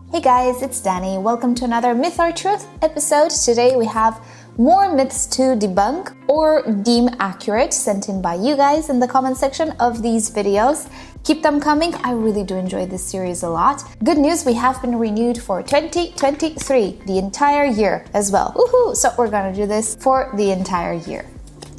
Hey guys, it's Danny. Welcome to another Myth or Truth episode. Today we have more myths to debunk or deem accurate sent in by you guys in the comment section of these videos. Keep them coming. I really do enjoy this series a lot. Good news, we have been renewed for 2023, the entire year as well. Woohoo! So we're gonna do this for the entire year.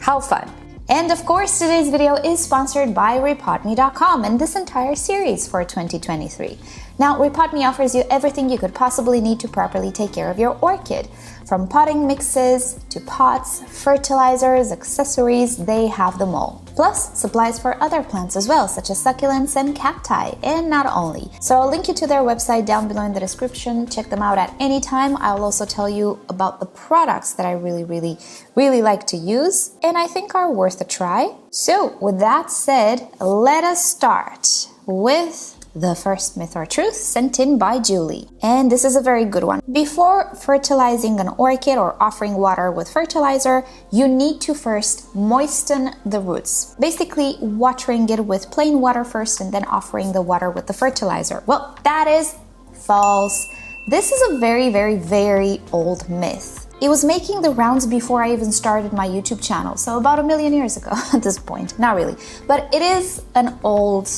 How fun! And of course, today's video is sponsored by rePotme.com and this entire series for 2023. Now, rePotme offers you everything you could possibly need to properly take care of your orchid. From potting mixes to pots, fertilizers, accessories, they have them all. Plus, supplies for other plants as well, such as succulents and cacti, and not only. So I'll link you to their website down below in the description. Check them out at any time. I'll also tell you about the products that I really like to use and I think are worth a try. So with that said, let us start with the first myth or truth sent in by Julie. And this is a very good one. Before fertilizing an orchid or offering water with fertilizer, you need to first moisten the roots. Basically, watering it with plain water first and then offering the water with the fertilizer. Well, that is false. This is a very old myth. It was making the rounds before I even started my YouTube channel, so about 1 million years ago at this point. Not really, but it is an old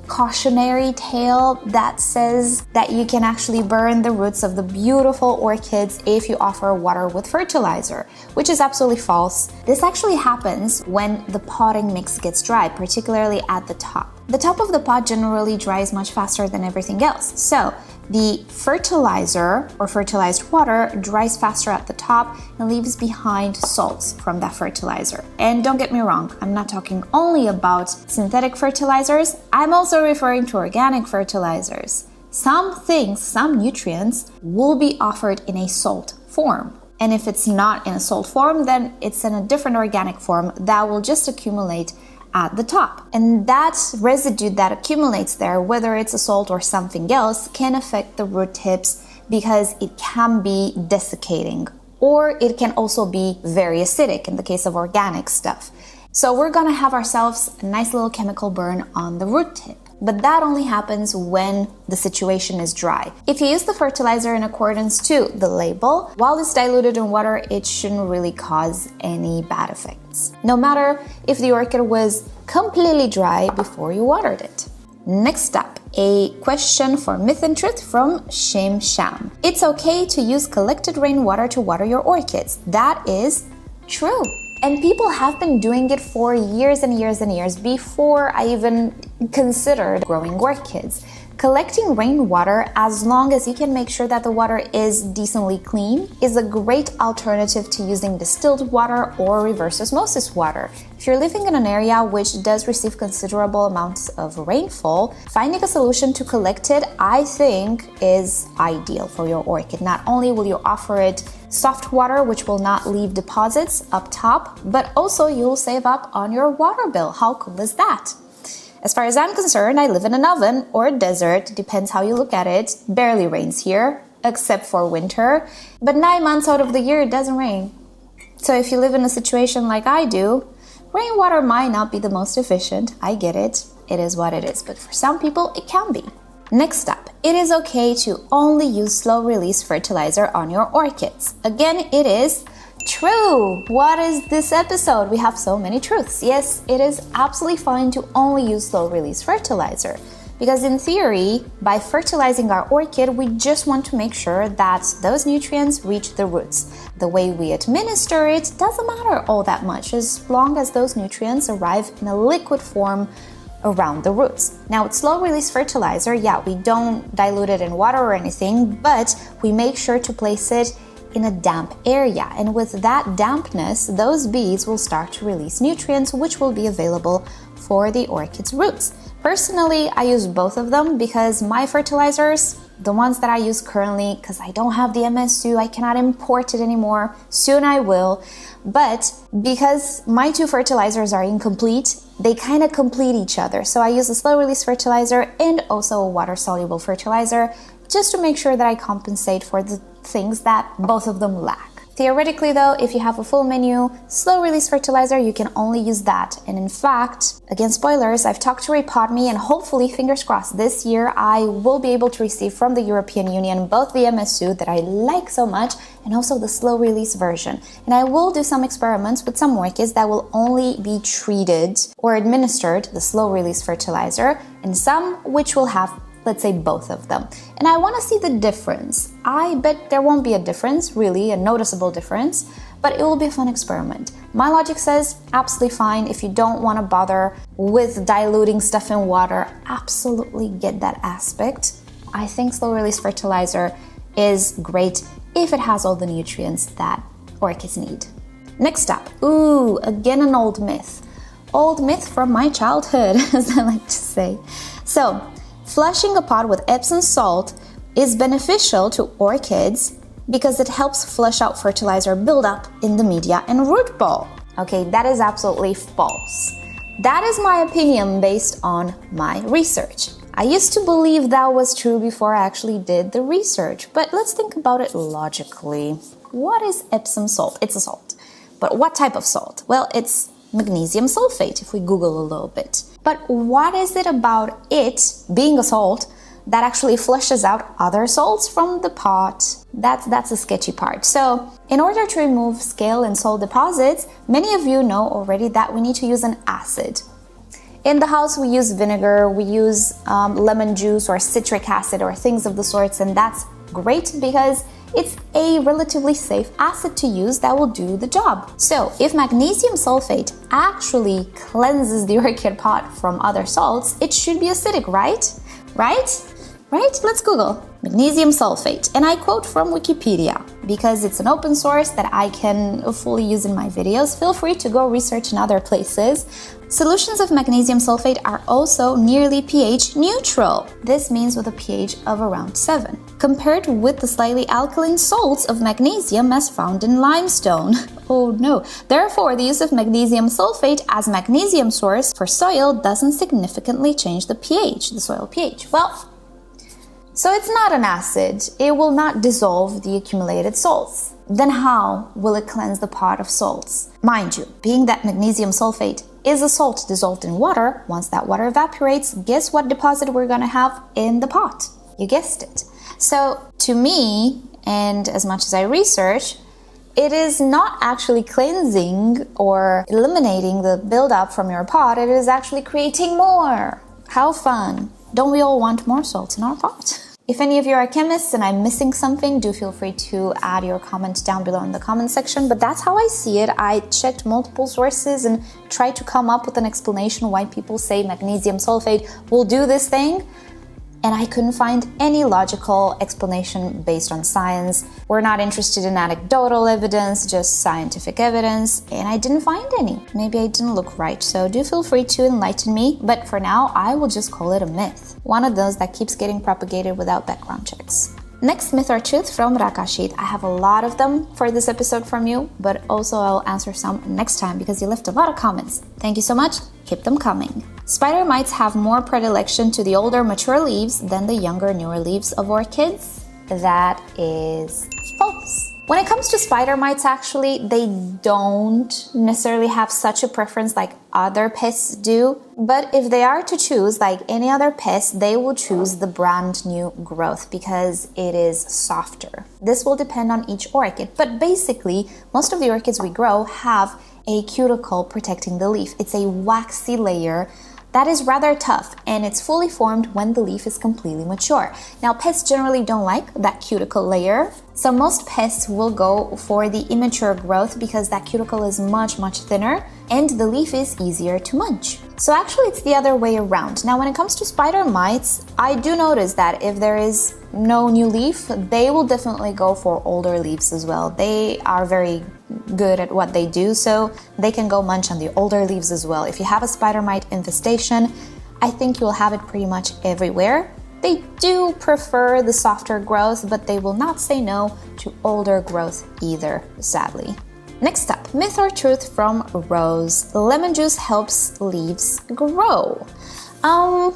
cautionary tale that says that you can actually burn the roots of the beautiful orchids if you offer water with fertilizer, which is absolutely false. This actually happens when the potting mix gets dry, particularly at the top. The top of the pot generally dries much faster than everything else, so the fertilizer or fertilized water dries faster at the top and leaves behind salts from that fertilizer. And don't get me wrong, I'm not talking only about synthetic fertilizers, I'm also referring to organic fertilizers. Some nutrients will be offered in a salt form. And if it's not in a salt form, then it's in a different organic form that will just accumulate at the top. And that residue that accumulates there, whether it's a salt or something else, can affect the root tips because it can be desiccating, or it can also be very acidic in the case of organic stuff. So we're gonna have ourselves a nice little chemical burn on the root tip. But that only happens when the situation is dry. If you use the fertilizer in accordance to the label, while it's diluted in water, it shouldn't really cause any bad effects, no matter if the orchid was completely dry before you watered it. Next up, a question for Myth and Truth from Shim Sham. It's okay to use collected rainwater to water your orchids. That is true. And people have been doing it for years and years and years before I even considered growing orchids. Collecting rainwater, as long as you can make sure that the water is decently clean, is a great alternative to using distilled water or reverse osmosis water. If you're living in an area which does receive considerable amounts of rainfall, finding a solution to collect it, I think, is ideal for your orchid. Not only will you offer it soft water, which will not leave deposits up top, but also you'll save up on your water bill. How cool is that? As far as I'm concerned, I live in an oven or a desert, depends how you look at it. Barely rains here, except for winter, but 9 months out of the year it doesn't rain. So if you live in a situation like I do, rainwater might not be the most efficient. I get it, it is what it is, but for some people it can be. Next up, it is okay to only use slow-release fertilizer on your orchids. Again, it is true. What is this episode? We have so many truths. Yes, it is absolutely fine to only use slow-release fertilizer because in theory, by fertilizing our orchid, we just want to make sure that those nutrients reach the roots. The way we administer it doesn't matter all that much as long as those nutrients arrive in a liquid form around the roots. Now with slow-release fertilizer, yeah, we don't dilute it in water or anything, but we make sure to place it in a damp area, and with that dampness, those beads will start to release nutrients which will be available for the orchid's roots. Personally, I use both of them because my fertilizers, the ones that I use currently, because I don't have the MSU, I cannot import it anymore, soon I will, but because my two fertilizers are incomplete, they kind of complete each other. So I use a slow release fertilizer and also a water soluble fertilizer just to make sure that I compensate for the things that both of them lack. Theoretically though, if you have a full menu slow release fertilizer, you can only use that. And in fact, again, spoilers, I've talked to rePotme, and hopefully, fingers crossed, this year I will be able to receive from the European Union both the MSU that I like so much and also the slow release version. And I will do some experiments with some orchids that will only be treated or administered the slow release fertilizer, and some which will have, let's say, both of them. And I want to see the difference. I bet there won't be a difference, really, a noticeable difference, but it will be a fun experiment. My logic says absolutely fine. If you don't want to bother with diluting stuff in water, absolutely get that aspect. I think slow release fertilizer is great if it has all the nutrients that orchids need. Next up, again an old myth. Old myth from my childhood, as I like to say. So, flushing a pot with Epsom salt is beneficial to orchids because it helps flush out fertilizer buildup in the media and root ball. Okay, that is absolutely false. That is my opinion based on my research. I used to believe that was true before I actually did the research, but let's think about it logically. What is Epsom salt? It's a salt. But what type of salt? Well, it's magnesium sulfate if we Google a little bit. But what is it about it being a salt that actually flushes out other salts from the pot? That's a sketchy part. So in order to remove scale and salt deposits, many of you know already that we need to use an acid. In the house, we use vinegar, we use lemon juice or citric acid or things of the sorts, and that's great because it's a relatively safe acid to use that will do the job. So if magnesium sulfate actually cleanses the orchid pot from other salts, it should be acidic, right? Right? Let's Google magnesium sulfate. And I quote from Wikipedia because it's an open source that I can fully use in my videos. Feel free to go research in other places. Solutions of magnesium sulfate are also nearly pH neutral. This means with a pH of around 7, compared with the slightly alkaline salts of magnesium as found in limestone. Oh no. Therefore, the use of magnesium sulfate as magnesium source for soil doesn't significantly change the pH, the soil pH. Well, so it's not an acid. It will not dissolve the accumulated salts. Then how will it cleanse the pot of salts? Mind you, being that magnesium sulfate is a salt dissolved in water, once that water evaporates, guess what deposit we're gonna have in the pot? You guessed it. So to me, and as much as I research, it is not actually cleansing or eliminating the buildup from your pot, it is actually creating more. How fun. Don't we all want more salt in our pot? If any of you are chemists and I'm missing something, do feel free to add your comment down below in the comment section, but that's how I see it. I checked multiple sources and tried to come up with an explanation why people say magnesium sulfate will do this thing, and I couldn't find any logical explanation based on science. We're not interested in anecdotal evidence, just scientific evidence, and I didn't find any. Maybe I didn't look right, so do feel free to enlighten me, but for now, I will just call it a myth. One of those that keeps getting propagated without background checks. Next myth or truth from Rakashit. I have a lot of them for this episode from you, but also I'll answer some next time because you left a lot of comments. Thank you so much. Keep them coming. Spider mites have more predilection to the older mature leaves than the younger newer leaves of orchids. That is false. When it comes to spider mites, actually, they don't necessarily have such a preference like other pests do. But if they are to choose, like any other pest, they will choose the brand new growth because it is softer. This will depend on each orchid, but basically, most of the orchids we grow have a cuticle protecting the leaf. It's a waxy layer that is rather tough, and it's fully formed when the leaf is completely mature. Now, pests generally don't like that cuticle layer, so most pests will go for the immature growth because that cuticle is much thinner and the leaf is easier to munch. So actually it's the other way around. Now, when it comes to spider mites, I do notice that if there is no new leaf, they will definitely go for older leaves as well. They are very good at what they do, so they can go munch on the older leaves as well. If you have a spider mite infestation, I think you'll have it pretty much everywhere. They do prefer the softer growth, but they will not say no to older growth either, sadly. Next up, myth or truth from Rose. Lemon juice helps leaves grow. I'll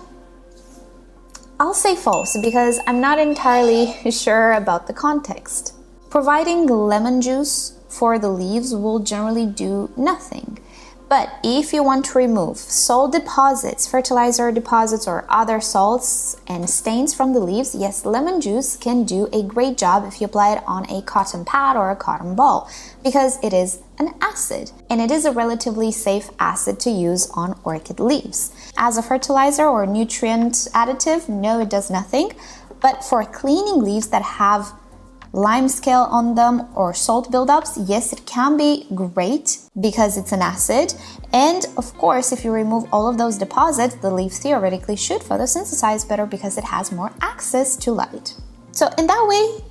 say false because I'm not entirely sure about the context. Providing lemon juice for the leaves will generally do nothing. But if you want to remove salt deposits, fertilizer deposits, or other salts and stains from the leaves, yes, lemon juice can do a great job if you apply it on a cotton pad or a cotton ball, because it is an acid, and it is a relatively safe acid to use on orchid leaves. As a fertilizer or nutrient additive, no, it does nothing. But for cleaning leaves that have lime scale on them or salt buildups, yes, it can be great because it's an acid. And of course, if you remove all of those deposits, the leaf theoretically should photosynthesize better because it has more access to light. So in that way,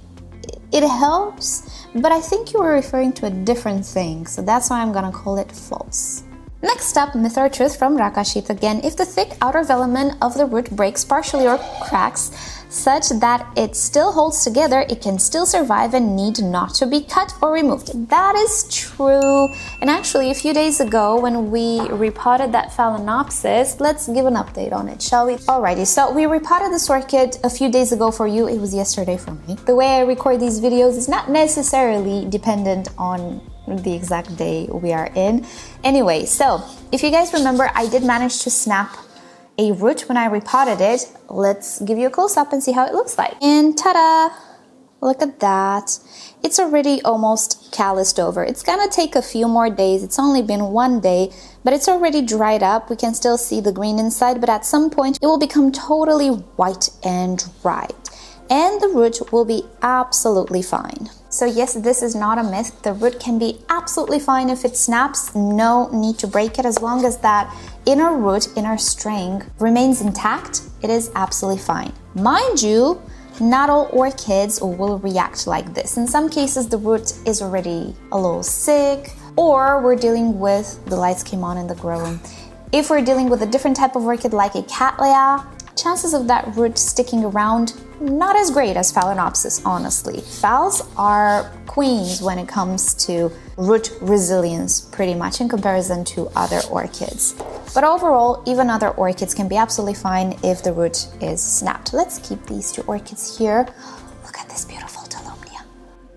it helps, but I think you were referring to a different thing, so that's why I'm gonna call it false. Next up, myth or truth from Rakashit again. If the thick outer velamen of the root breaks partially or cracks such that it still holds together, it can still survive and need not to be cut or removed. That is true. And actually, a few days ago when we repotted that Phalaenopsis, let's give an update on it, shall we? Alrighty, so we repotted this orchid a few days ago for you. It was yesterday for me. The way I record these videos is not necessarily dependent on the exact day we are in. Anyway, so if you guys remember, I did manage to snap a root when I repotted it. Let's give you a close-up and see how it looks like. And ta-da! Look at that. It's already almost calloused over. It's gonna take a few more days. It's only been one day, but it's already dried up. We can still see the green inside, but at some point it will become totally white and dried. And the root will be absolutely fine. So yes, this is not a myth. The root can be absolutely fine if it snaps. No need to break it. As long as that inner root, inner string remains intact, it is absolutely fine. Mind you, not all orchids will react like this. In some cases, the root is already a little sick, or we're dealing with, the lights came on in the grow room. If we're dealing with a different type of orchid like a Cattleya, chances of that root sticking around, not as great as Phalaenopsis, honestly. Phals are queens when it comes to root resilience, pretty much in comparison to other orchids. But overall, even other orchids can be absolutely fine if the root is snapped. Let's keep these two orchids here. Look at this beautiful Tolomnia.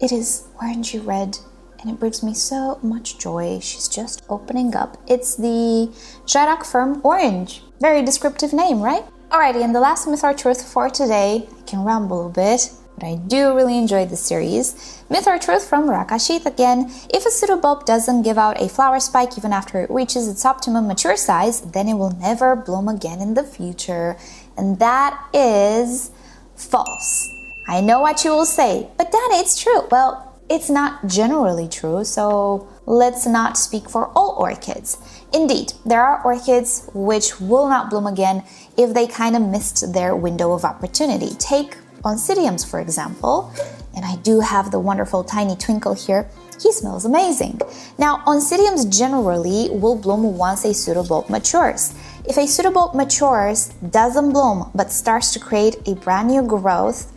It is orangey red, and it brings me so much joy. She's just opening up. It's the Jairak Firm Orange. Very descriptive name, right? Alrighty, and the last myth or truth for today, I can ramble a bit, but I do really enjoy this series. Myth or truth from Rakashit again. If a pseudobulb doesn't give out a flower spike even after it reaches its optimum mature size, then it will never bloom again in the future. And that is false. I know what you will say, but Dana, it's true. Well, it's not generally true, so let's not speak for all orchids. Indeed, there are orchids which will not bloom again if they kind of missed their window of opportunity. Take Oncidiums, for example, and I do have the wonderful Tiny Twinkle here. He smells amazing. Now, Oncidiums generally will bloom once a pseudobulb matures. If a pseudobulb matures, doesn't bloom, but starts to create a brand new growth,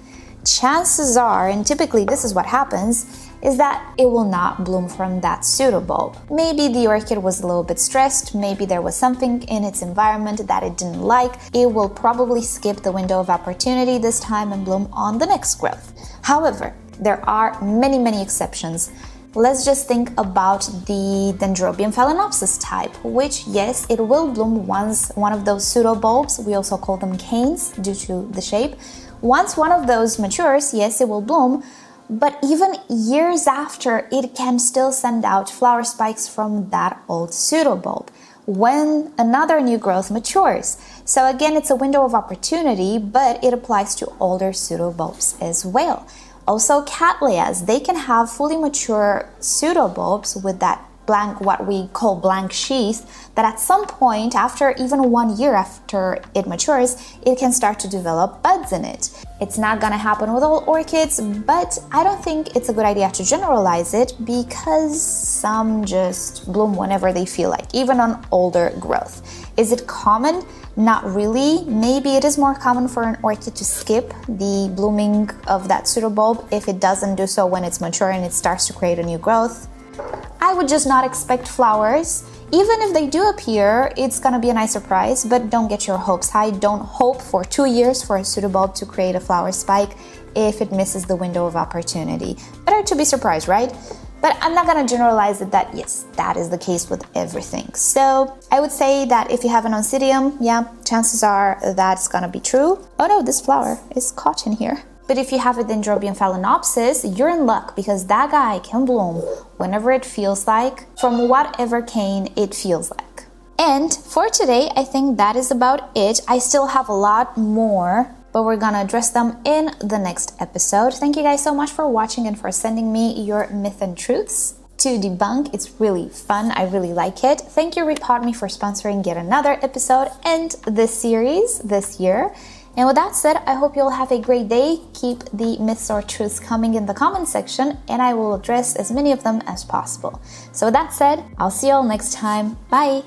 chances are, and typically this is what happens, is that it will not bloom from that pseudobulb. Maybe the orchid was a little bit stressed, maybe there was something in its environment that it didn't like. It will probably skip the window of opportunity this time and bloom on the next growth. However, there are many exceptions. Let's just think about the Dendrobium Phalaenopsis type, which, yes, it will bloom once one of those pseudobulbs, we also call them canes due to the shape. Once one of those matures, yes, it will bloom, but even years after, it can still send out flower spikes from that old pseudobulb when another new growth matures. So again, it's a window of opportunity, but it applies to older pseudobulbs as well. Also, Cattleyas, they can have fully mature pseudobulbs with that blank, what we call blank sheath, that at some point, after even 1 year after it matures, it can start to develop buds in it. It's not gonna happen with all orchids, but I don't think it's a good idea to generalize it because some just bloom whenever they feel like, even on older growth. Is it common? Not really. Maybe it is more common for an orchid to skip the blooming of that pseudobulb if it doesn't do so when it's mature and it starts to create a new growth. I would just not expect flowers. Even if they do appear, it's gonna be a nice surprise, but don't get your hopes high. Don't hope for 2 years for a pseudobulb to create a flower spike. if it misses the window of opportunity. Better to be surprised, right? But I'm not gonna generalize it that yes, that is the case with everything. So I would say that if you have an oncidium, yeah, chances are that's gonna be true. Oh no, this flower is caught in here. But if you have a Dendrobium phalaenopsis, you're in luck because that guy can bloom whenever it feels like, from whatever cane it feels like. And for today, I think that is about it. I still have a lot more, but we're gonna address them in the next episode. Thank you guys so much for watching and for sending me your myth and truths to debunk. It's really fun. I really like it. Thank you, rePotme, for sponsoring yet another episode and this series this year. And with that said, I hope you'll have a great day. Keep the myths or truths coming in the comment section, and I will address as many of them as possible. So with that said, I'll see you all next time. Bye!